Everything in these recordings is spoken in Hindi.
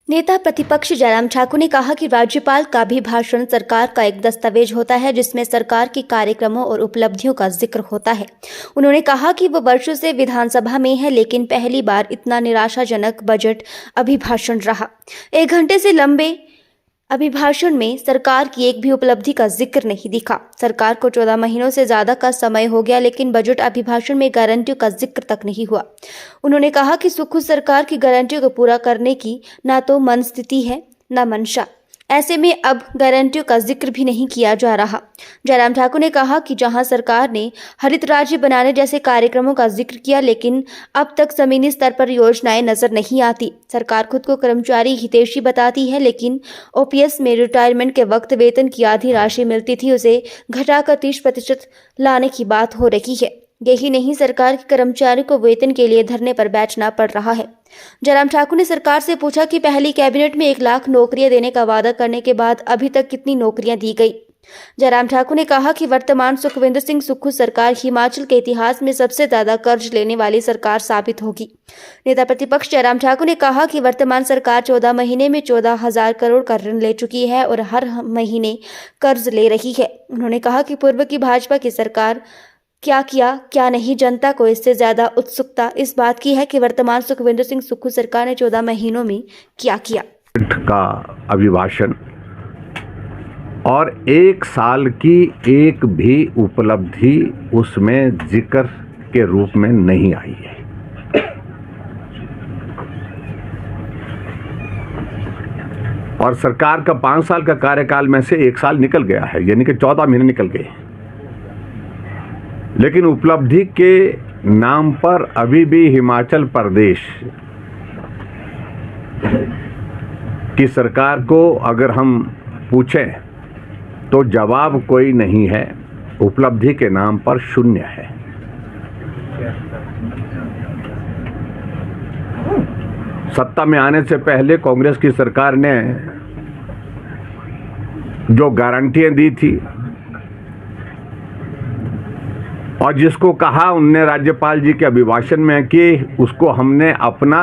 नेता प्रतिपक्ष जयराम ठाकुर ने कहा कि राज्यपाल का भी भाषण सरकार का एक दस्तावेज होता है जिसमें सरकार के कार्यक्रमों और उपलब्धियों का जिक्र होता है। उन्होंने कहा कि वो वर्षों से विधानसभा में है, लेकिन पहली बार इतना निराशाजनक बजट अभिभाषण रहा। 1 घंटे से लंबे अभिभाषण में सरकार की एक भी उपलब्धि का जिक्र नहीं दिखा। सरकार को 14 महीनों से ज्यादा का समय हो गया, लेकिन बजट अभिभाषण में गारंटियों का जिक्र तक नहीं हुआ। उन्होंने कहा कि सुखू सरकार की गारंटियों को पूरा करने की ना तो मनस्थिति है न मंशा। ऐसे में अब गारंटियों का जिक्र भी नहीं किया जा रहा। जयराम ठाकुर ने कहा कि जहां सरकार ने हरित राज्य बनाने जैसे कार्यक्रमों का जिक्र किया, लेकिन अब तक जमीनी स्तर पर योजनाएं नजर नहीं आती। सरकार खुद को कर्मचारी हितैषी बताती है, लेकिन ओपीएस में रिटायरमेंट के वक्त वेतन की आधी राशि मिलती थी, उसे घटाकर 30% लाने की बात हो रही है। यही नहीं, सरकार के कर्मचारियों को वेतन के लिए धरने पर बैठना पड़ रहा है। जयराम ठाकुर ने सरकार से पूछा कि पहली कैबिनेट में 1 लाख नौकरियां देने का वादा करने के बाद अभी तक कितनी नौकरियां दी गई। जयराम ठाकुर ने कहा कि वर्तमान सुखविंदर सिंह सुक्खू सरकार हिमाचल के इतिहास में सबसे ज्यादा कर्ज लेने वाली सरकार साबित होगी। नेता प्रतिपक्ष जयराम ठाकुर ने कहा कि वर्तमान सरकार 14 महीने में 14,000 करोड़ का ऋण ले चुकी है और हर महीने कर्ज ले रही है। उन्होंने कहा कि पूर्व की भाजपा की सरकार क्या किया क्या नहीं, जनता को इससे ज्यादा उत्सुकता इस बात की है कि वर्तमान सुखविंदर सिंह सुक्खू सरकार ने 14 महीनों में क्या किया। का अभिभाषण और 1 साल की एक भी उपलब्धि उसमें जिक्र के रूप में नहीं आई है। और सरकार का 5 साल का कार्यकाल में से 1 साल निकल गया है, यानी कि 14 महीने निकल गए। लेकिन उपलब्धि के नाम पर अभी भी हिमाचल प्रदेश की सरकार को अगर हम पूछें तो जवाब कोई नहीं है। उपलब्धि के नाम पर शून्य है। सत्ता में आने से पहले कांग्रेस की सरकार ने जो गारंटियां दी थी और जिसको कहा उनने राज्यपाल जी के अभिभाषण में कि उसको हमने अपना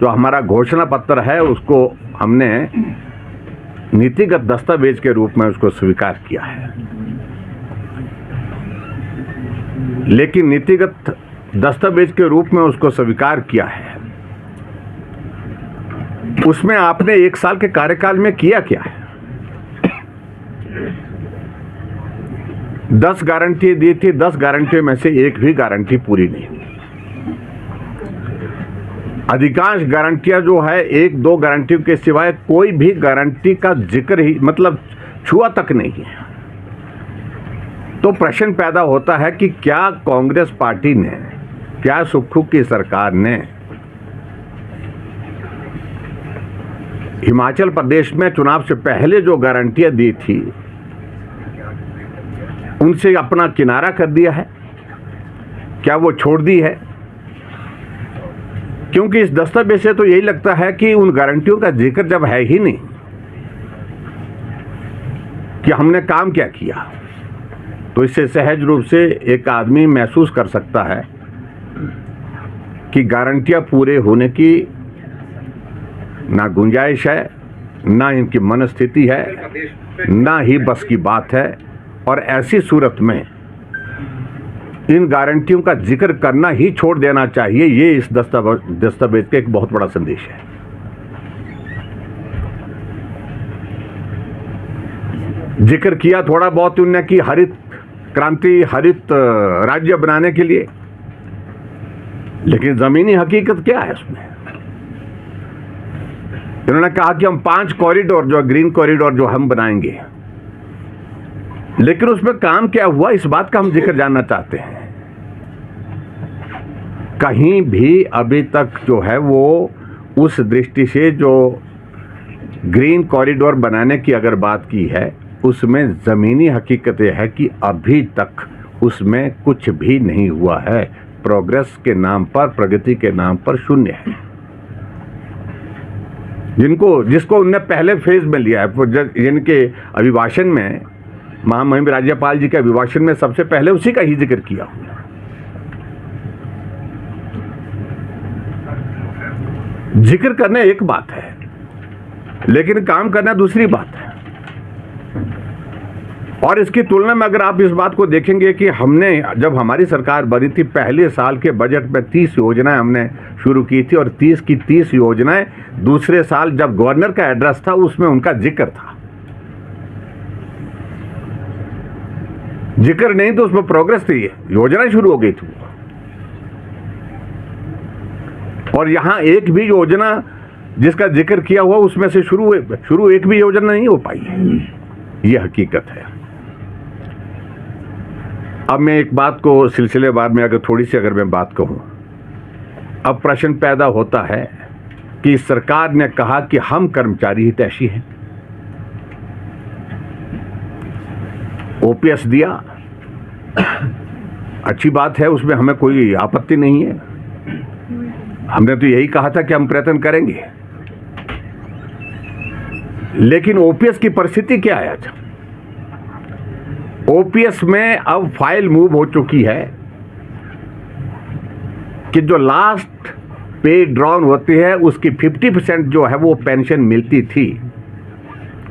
जो हमारा घोषणा पत्र है उसको हमने नीतिगत दस्तावेज के रूप में उसको स्वीकार किया है। लेकिन नीतिगत दस्तावेज के रूप में उसको स्वीकार किया है, उसमें आपने 1 साल के कार्यकाल में किया क्या है? 10 गारंटी दी थी, 10 गारंटी में से एक भी गारंटी पूरी नहीं। अधिकांश गारंटियां जो है 1-2 गारंटियों के सिवाय कोई भी गारंटी का जिक्र ही मतलब छुआ तक नहीं है। तो प्रश्न पैदा होता है कि क्या कांग्रेस पार्टी ने, क्या सुक्खू की सरकार ने हिमाचल प्रदेश में चुनाव से पहले जो गारंटियां दी थी उनसे अपना किनारा कर दिया है? क्या वो छोड़ दी है? क्योंकि इस दस्तावेज से तो यही लगता है कि उन गारंटियों का जिक्र जब है ही नहीं कि हमने काम क्या किया, तो इससे सहज रूप से एक आदमी महसूस कर सकता है कि गारंटियां पूरे होने की ना गुंजाइश है, ना इनकी मनस्थिति है, ना ही बस की बात है। और ऐसी सूरत में इन गारंटियों का जिक्र करना ही छोड़ देना चाहिए। ये इस दस्तावेज का एक बहुत बड़ा संदेश है। जिक्र किया थोड़ा बहुत उन्होंने कि हरित क्रांति, हरित राज्य बनाने के लिए, लेकिन जमीनी हकीकत क्या है उसमें? इन्होंने कहा कि हम 5 कॉरिडोर जो ग्रीन कॉरिडोर जो हम बनाएंगे, लेकिन उसमें काम क्या हुआ इस बात का हम जिक्र जानना चाहते हैं। कहीं भी अभी तक जो है वो उस दृष्टि से जो ग्रीन कॉरिडोर बनाने की अगर बात की है, उसमें ज़मीनी हकीकत यह है कि अभी तक उसमें कुछ भी नहीं हुआ है। प्रोग्रेस के नाम पर, प्रगति के नाम पर शून्य है। जिसको उनने पहले फेज में लिया है, जिनके अभिभाषण में, महामहिम राज्यपाल जी के अभिभाषण में सबसे पहले उसी का ही जिक्र किया। जिक्र करने एक बात है, लेकिन काम करना दूसरी बात है। और इसकी तुलना में अगर आप इस बात को देखेंगे कि हमने जब हमारी सरकार बनी थी, पहले साल के बजट में 30 योजनाएं हमने शुरू की थी, और 30 की 30 योजनाएं दूसरे साल जब गवर्नर का एड्रेस था उसमें उनका जिक्र था। जिक्र नहीं तो उसमें प्रोग्रेस थी, योजना शुरू हो गई थी। और यहां एक भी योजना जिसका जिक्र किया हुआ उसमें से शुरू एक भी योजना नहीं हो पाई है। यह हकीकत है। अब मैं एक बात को सिलसिलेवार में थोड़ी सी मैं बात कहूं, अब प्रश्न पैदा होता है कि सरकार ने कहा कि हम कर्मचारी हितैषी हैं, ओपीएस दिया, अच्छी बात है, उसमें हमें कोई आपत्ति नहीं है। हमने तो यही कहा था कि हम प्रयत्न करेंगे, लेकिन ओपीएस की परिस्थिति क्या है आज? ओपीएस में अब फाइल मूव हो चुकी है कि जो लास्ट पे ड्रॉन होती है उसकी 50% जो है वो पेंशन मिलती थी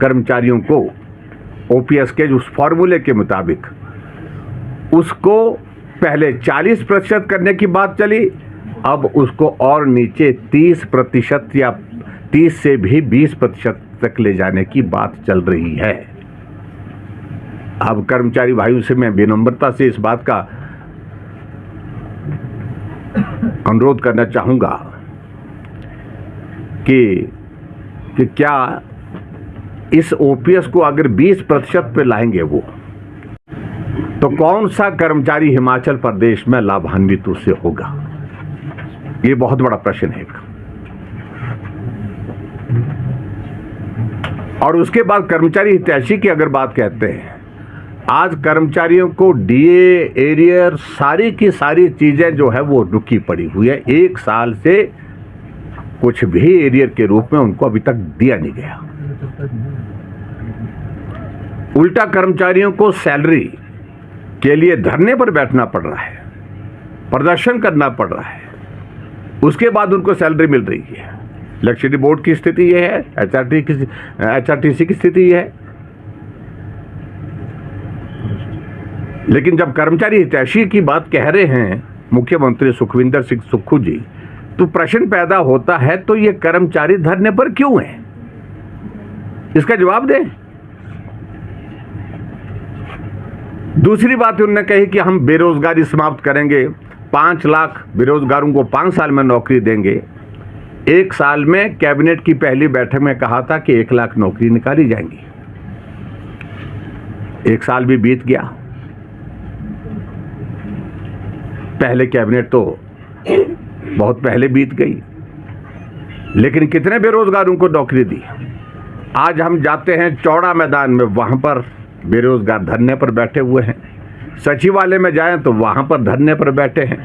कर्मचारियों को ओपीएस के उस फॉर्मूले के मुताबिक, उसको पहले 40% करने की बात चली, अब उसको और नीचे 30% या 30 से भी 20% तक ले जाने की बात चल रही है। अब कर्मचारी भाइयों से मैं विनम्रता से इस बात का अनुरोध करना चाहूंगा कि क्या इस ओपीएस को अगर 20% पे लाएंगे वो, तो कौन सा कर्मचारी हिमाचल प्रदेश में लाभान्वित उससे होगा? ये बहुत बड़ा प्रश्न है। और उसके बाद कर्मचारी हितैषी की अगर बात कहते हैं, आज कर्मचारियों को डीए, एरियर, सारी की सारी चीजें जो है वो रुकी पड़ी हुई है। 1 साल से कुछ भी एरियर के रूप में उनको अभी तक दिया नहीं गया। उल्टा कर्मचारियों को सैलरी के लिए धरने पर बैठना पड़ रहा है, प्रदर्शन करना पड़ रहा है, उसके बाद उनको सैलरी मिल रही है। इलेक्ट्रिसिटी बोर्ड की स्थिति यह है, एचआरटीसी की स्थिति यह है। लेकिन जब कर्मचारी हितैषी की बात कह रहे हैं मुख्यमंत्री सुखविंदर सिंह सुक्खू जी, तो प्रश्न पैदा होता है, तो ये कर्मचारी धरने पर क्यों हैं? इसका जवाब दें। दूसरी बात उन्होंने कही कि हम बेरोजगारी समाप्त करेंगे, 5 लाख बेरोजगारों को 5 साल में नौकरी देंगे। 1 साल में कैबिनेट की पहली बैठक में कहा था कि 1 लाख नौकरी निकाली जाएंगी। 1 साल भी बीत गया, पहले कैबिनेट तो बहुत पहले बीत गई, लेकिन कितने बेरोजगारों को नौकरी दी? आज हम जाते हैं चौड़ा मैदान में, वहां पर बेरोजगार धरने पर बैठे हुए हैं। सचिवालय में जाएं तो वहां पर धरने पर बैठे हैं।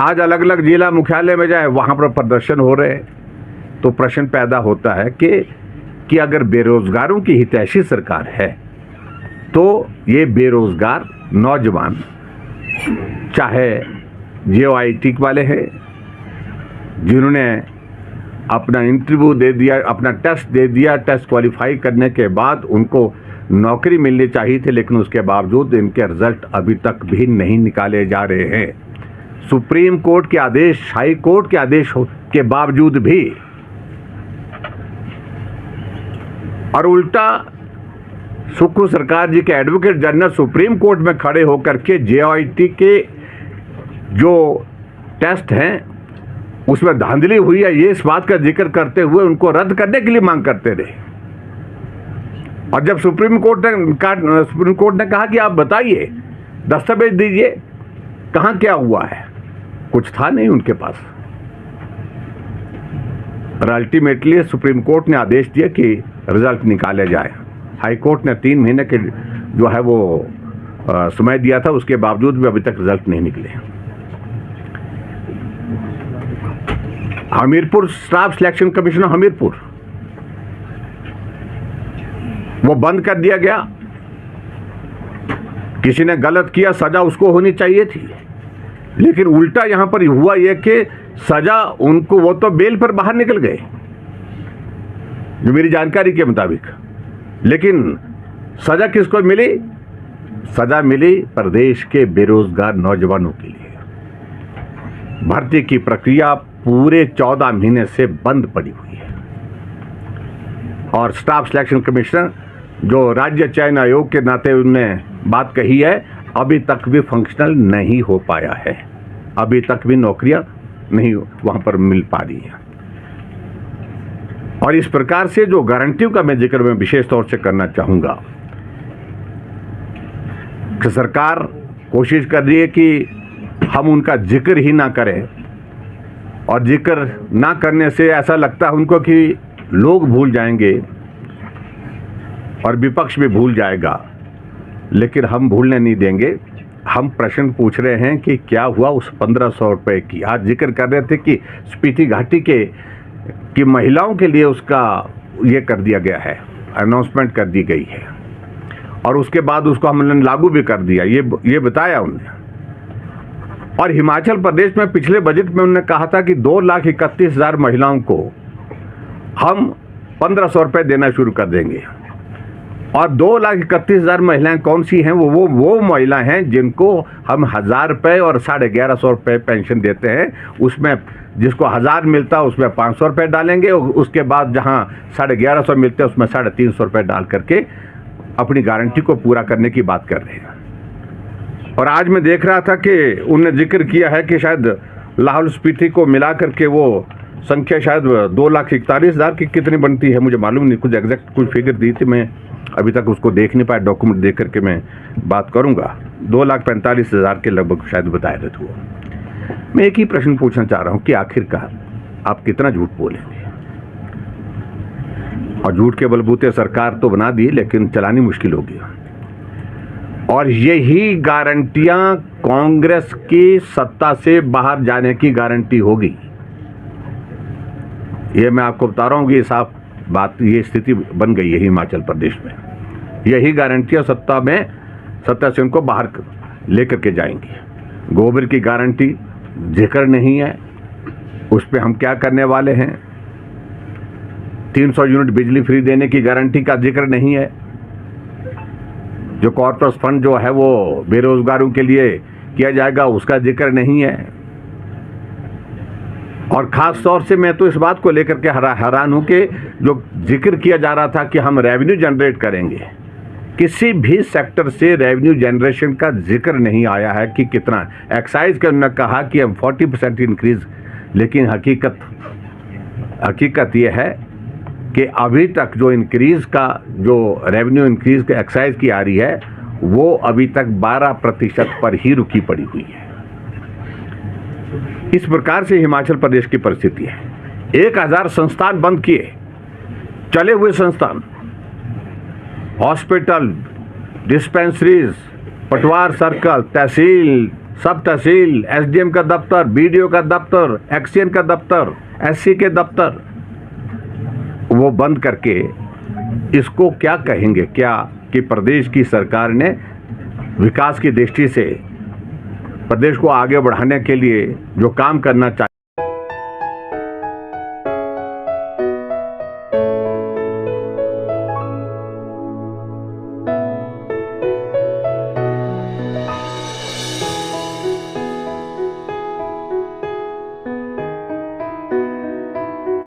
आज अलग अलग जिला मुख्यालय में जाएं, वहां पर प्रदर्शन हो रहे हैं। तो प्रश्न पैदा होता है कि अगर बेरोजगारों की हितैषी सरकार है, तो ये बेरोजगार नौजवान, चाहे जेओआईटी वाले हैं जिन्होंने अपना इंटरव्यू दे दिया, अपना टेस्ट दे दिया, टेस्ट क्वालिफाई करने के बाद उनको नौकरी मिलनी चाहिए थी, लेकिन उसके बावजूद इनके रिजल्ट अभी तक भी नहीं निकाले जा रहे हैं। सुप्रीम कोर्ट के आदेश, हाई कोर्ट के आदेश के बावजूद भी। और उल्टा सुक्खू सरकार जी के एडवोकेट जनरल सुप्रीम कोर्ट में खड़े होकर के जेओआईटी के जो टेस्ट हैं उसमें धांधली हुई है, ये इस बात का जिक्र करते हुए उनको रद्द करने के लिए मांग करते रहे। और जब सुप्रीम कोर्ट ने कहा कि आप बताइए, दस्तावेज दीजिए, कहां क्या हुआ है, कुछ था नहीं उनके पास। और अल्टीमेटली सुप्रीम कोर्ट ने आदेश दिया कि रिजल्ट निकाले जाए। हाई कोर्ट ने 3 महीने के जो है वो समय दिया था, उसके बावजूद भी अभी तक रिजल्ट नहीं निकले। Hamirpur staff selection commission Hamirpur, वो बंद कर दिया गया। किसी ने गलत किया, सजा उसको होनी चाहिए थी, लेकिन उल्टा यहां पर हुआ यह कि सजा उनको, वो तो बेल पर बाहर निकल गए, जो मेरी जानकारी के मुताबिक। लेकिन सजा किसको मिली? सजा मिली प्रदेश के बेरोजगार नौजवानों के लिए। भर्ती की प्रक्रिया पूरे 14 महीने से बंद पड़ी हुई है और स्टाफ सिलेक्शन कमिश्नर जो राज्य चयन आयोग के नाते उनने बात कही है, अभी तक भी फंक्शनल नहीं हो पाया है। अभी तक भी नौकरियां नहीं वहां पर मिल पा रही हैं। और इस प्रकार से जो गारंटियों का मैं जिक्र मैं विशेष तौर से करना चाहूंगा कि सरकार कोशिश कर रही है कि हम उनका जिक्र ही ना करें, और जिक्र ना करने से ऐसा लगता है उनको कि लोग भूल जाएंगे और विपक्ष भी भूल जाएगा। लेकिन हम भूलने नहीं देंगे। हम प्रश्न पूछ रहे हैं कि क्या हुआ उस 1500 रुपये की। आज जिक्र कर रहे थे कि स्पीति घाटी की महिलाओं के लिए उसका ये कर दिया गया है, अनाउंसमेंट कर दी गई है, और उसके बाद उसको हमने लागू भी कर दिया, ये बताया उन्होंने। और हिमाचल प्रदेश में पिछले बजट में उन्होंने कहा था कि 2,31,000 महिलाओं को हम 1500 रुपये देना शुरू कर देंगे। और 2,31,000 महिलाएं कौन सी हैं? वो महिलाएं हैं जिनको हम 1,000 रुपये और 1150 रुपये पेंशन देते हैं। उसमें जिसको 1,000 मिलता है उसमें 500 रुपये डालेंगे, और उसके बाद जहां 1150 मिलते हैं उसमें 350 रुपये डाल करके अपनी गारंटी को पूरा करने की बात कर रहे हैं। और आज मैं देख रहा था कि उन्होंने जिक्र किया है कि शायद लाहौल स्पीति को मिला करके वो संख्या शायद 2,41,000 की कितनी बनती है, मुझे मालूम नहीं। कुछ एग्जैक्ट कुछ फिगर दी थी, मैं अभी तक उसको देख नहीं पाया। डॉक्यूमेंट देख करके मैं बात करूंगा। 2,45,000 के लगभग शायद बताए थे वो। मैं एक ही प्रश्न पूछना चाह रहा हूं कि आखिरकार आप कितना झूठ बोलेंगे? और झूठ के बलबूते सरकार तो बना दी, लेकिन चलानी मुश्किल होगी। और यही गारंटियां कांग्रेस की सत्ता से बाहर जाने की गारंटी होगी। ये मैं आपको बता रहा हूं कि साफ बात, ये स्थिति बन गई है हिमाचल प्रदेश में। यही गारंटियां सत्ता से उनको बाहर लेकर के जाएंगी। गोबर की गारंटी जिक्र नहीं है, उस पर हम क्या करने वाले हैं। 300 यूनिट बिजली फ्री देने की गारंटी का जिक्र नहीं है। जो कॉर्पोरेट फंड जो है वो बेरोजगारों के लिए किया जाएगा, उसका जिक्र नहीं है। और खास तौर से मैं तो इस बात को लेकर के हैरान हूं कि जो जिक्र किया जा रहा था कि हम रेवेन्यू जनरेट करेंगे, किसी भी सेक्टर से रेवेन्यू जनरेशन का जिक्र नहीं आया है कि कितना। एक्साइज के उन्होंने कहा कि हम 40% इंक्रीज, लेकिन हकीकत यह है कि अभी तक जो इंक्रीज का जो रेवेन्यू इंक्रीज का एक्साइज की आ रही है वो अभी तक 12% पर ही रुकी पड़ी हुई है। इस प्रकार से हिमाचल प्रदेश की परिस्थिति है। 1,000 संस्थान बंद किए, चले हुए संस्थान, हॉस्पिटल, डिस्पेंसरीज, पटवार सर्कल, तहसील, सब तहसील, एसडीएम का दफ्तर, बीडीओ का दफ्तर, एक्सीएन का दफ्तर, एससी के दफ्तर, वो बंद करके इसको क्या कहेंगे? क्या कि प्रदेश की सरकार ने विकास की दृष्टि से प्रदेश को आगे बढ़ाने के लिए जो काम करना चाहिए